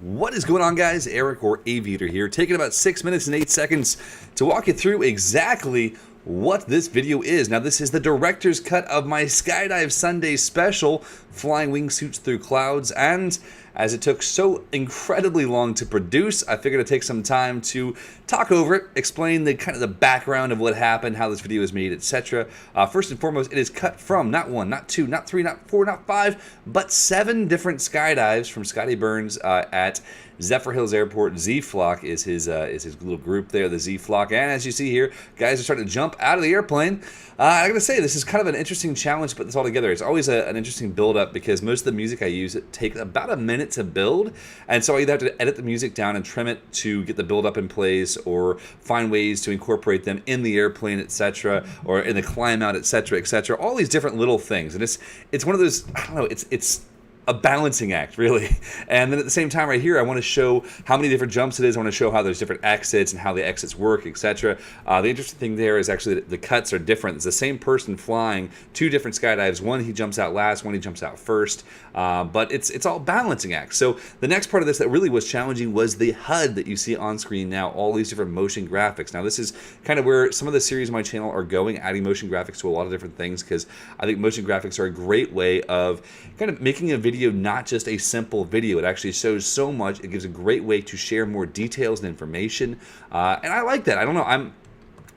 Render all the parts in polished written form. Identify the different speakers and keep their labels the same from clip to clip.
Speaker 1: What is going on, guys? Eric or Aviator here, taking about 6 minutes and 8 seconds to walk you through exactly what this video is. Now, this is the director's cut of my Skydive Sunday special, Flying Wingsuits Through Clouds, and as it took so incredibly long to produce, I figured I'd take some time to talk over it, explain the kind of the background of what happened, how this video was made, etc. First and foremost, it is cut from not one, not two, not three, not four, not five, but 7 different skydives from Scotty Burns at Zephyr Hills Airport. Z-Flock is his little group there, the Z-Flock. And as you see here, guys are starting to jump out of the airplane. I gotta say, this is kind of an interesting challenge to put this all together. It's always an interesting build-up because most of the music I use takes about a minute to build, and so I either have to edit the music down and trim it to get the build-up in place, or find ways to incorporate them in the airplane, etc., or in the climb out, etc., etc. All these different little things, and it's one of those, I don't know, it's a balancing act, really. And then at the same time right here, I want to show how many different jumps it is. I want to show how there's different exits and how the exits work, etc. The interesting thing there is actually that the cuts are different. It's the same person flying 2 different skydives. One he jumps out last, one he jumps out first. But it's all balancing acts. So the next part of this that really was challenging was the HUD that you see on screen now, all these different motion graphics. Now this is kind of where some of the series on my channel are going, adding motion graphics to a lot of different things, because I think motion graphics are a great way of kind of making a video not just a simple video. It actually shows so much. It gives a great way to share more details and information. And I like that. I don't know. I'm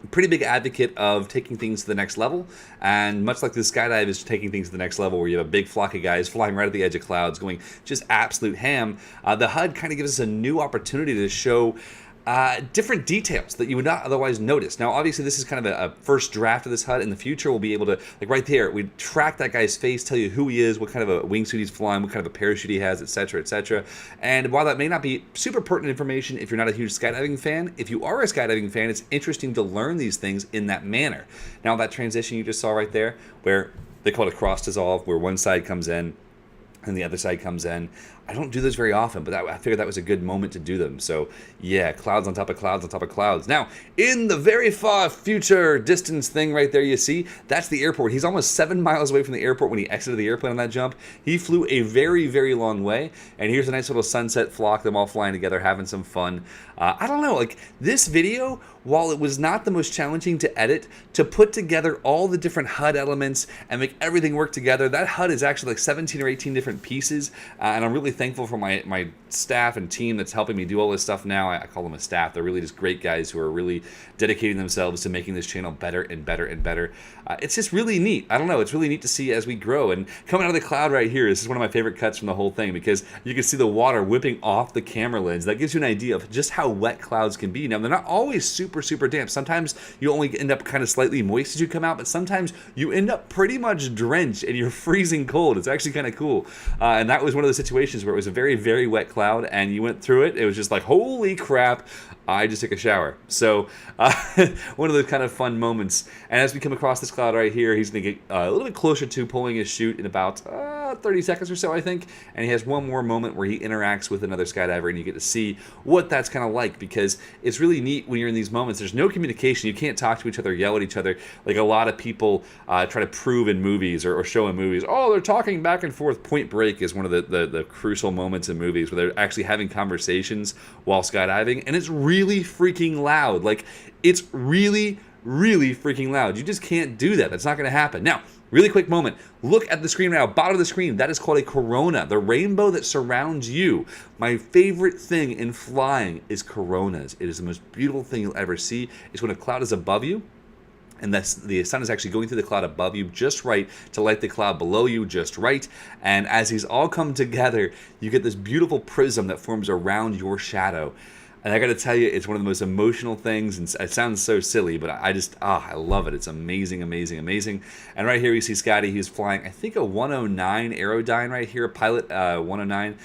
Speaker 1: a pretty big advocate of taking things to the next level, and much like the skydive is taking things to the next level, where you have a big flock of guys flying right at the edge of clouds going just absolute ham, the HUD kind of gives us a new opportunity to show different details that you would not otherwise notice. Now, obviously, this is kind of a first draft of this HUD. In the future, we'll be able to, like right there, we track that guy's face, tell you who he is, what kind of a wingsuit he's flying, what kind of a parachute he has, etc., etc. And while that may not be super pertinent information if you're not a huge skydiving fan, if you are a skydiving fan, it's interesting to learn these things in that manner. Now, that transition you just saw right there, where they call it a cross dissolve, where one side comes in and the other side comes in. I don't do those very often, but I figured that was a good moment to do them. So yeah, clouds on top of clouds on top of clouds. Now, in the very far future distance thing right there you see, that's the airport. He's almost 7 miles away from the airport when he exited the airplane on that jump. He flew a very, very long way. And here's a nice little sunset flock, them all flying together, having some fun. I don't know, like this video, while it was not the most challenging to edit, to put together all the different HUD elements and make everything work together, that HUD is actually like 17 or 18 different pieces. And I'm really thankful for my staff and team that's helping me do all this stuff now. I call them a staff. They're really just great guys who are really dedicating themselves to making this channel better and better and better. It's just really neat. I don't know. It's really neat to see as we grow. And coming out of the cloud right here, this is one of my favorite cuts from the whole thing, because you can see the water whipping off the camera lens. That gives you an idea of just how wet clouds can be. Now, they're not always super, super damp. Sometimes you only end up kind of slightly moist as you come out, but sometimes you end up pretty much drenched and you're freezing cold. It's actually kind of cool. And that was one of the situations where it was a very, very wet cloud, and you went through it. It was just like, holy crap, I just took a shower. So one of those kind of fun moments. And as we come across this cloud right here, he's going to get a little bit closer to pulling his chute in about 30 seconds or so, I think. And he has one more moment where he interacts with another skydiver, and you get to see what that's kind of like, because it's really neat when you're in these moments. There's no communication. You can't talk to each other, yell at each other like a lot of people try to prove in movies or show in movies. Oh, they're talking back and forth. Point Break is one of the crucial moments in movies where they're actually having conversations while skydiving, and it's really freaking loud. Like, it's really, really freaking loud. You just can't do that. That's not going to happen. Now, really quick moment. Look at the screen right now, bottom of the screen. That is called a corona, the rainbow that surrounds you. My favorite thing in flying is coronas. It is the most beautiful thing you'll ever see. It's when a cloud is above you, and the sun is actually going through the cloud above you just right to light the cloud below you just right. And as these all come together, you get this beautiful prism that forms around your shadow. And I got to tell you, it's one of the most emotional things, and it sounds so silly, but I love it. It's amazing, amazing, amazing. And right here you see Scotty. He's flying, I think, a 109 Aerodyne right here, a Pilot 109.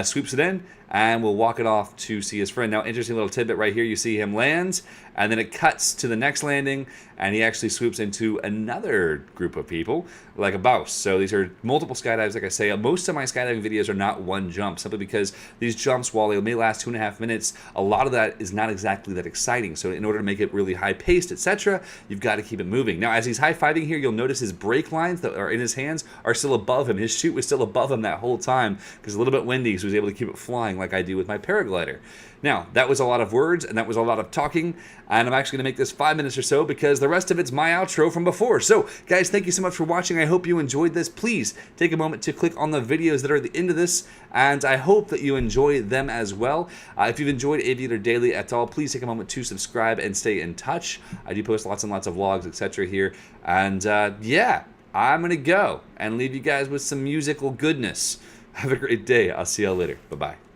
Speaker 1: Swoops it in, and we'll walk it off to see his friend. Now, interesting little tidbit right here. You see him lands, and then it cuts to the next landing, and he actually swoops into another group of people, like a bouse. So these are multiple skydives, like I say. Most of my skydiving videos are not one jump, simply because these jumps, while they may last 2.5 minutes, a a lot of that is not exactly that exciting. So in order to make it really high-paced, etc., you've got to keep it moving. Now, as he's high-fiving here, you'll notice his brake lines that are in his hands are still above him. His chute was still above him that whole time because it's a little bit windy, so he was able to keep it flying like I do with my paraglider. Now, that was a lot of words, and that was a lot of talking, and I'm actually going to make this 5 minutes or so because the rest of it's my outro from before. So, guys, thank you so much for watching. I hope you enjoyed this. Please take a moment to click on the videos that are at the end of this, and I hope that you enjoy them as well. If you've enjoyed Aviator Daily at all, please take a moment to subscribe and stay in touch. I do post lots and lots of vlogs, etc. here, and yeah, I'm going to go and leave you guys with some musical goodness. Have a great day. I'll see y'all later. Bye-bye.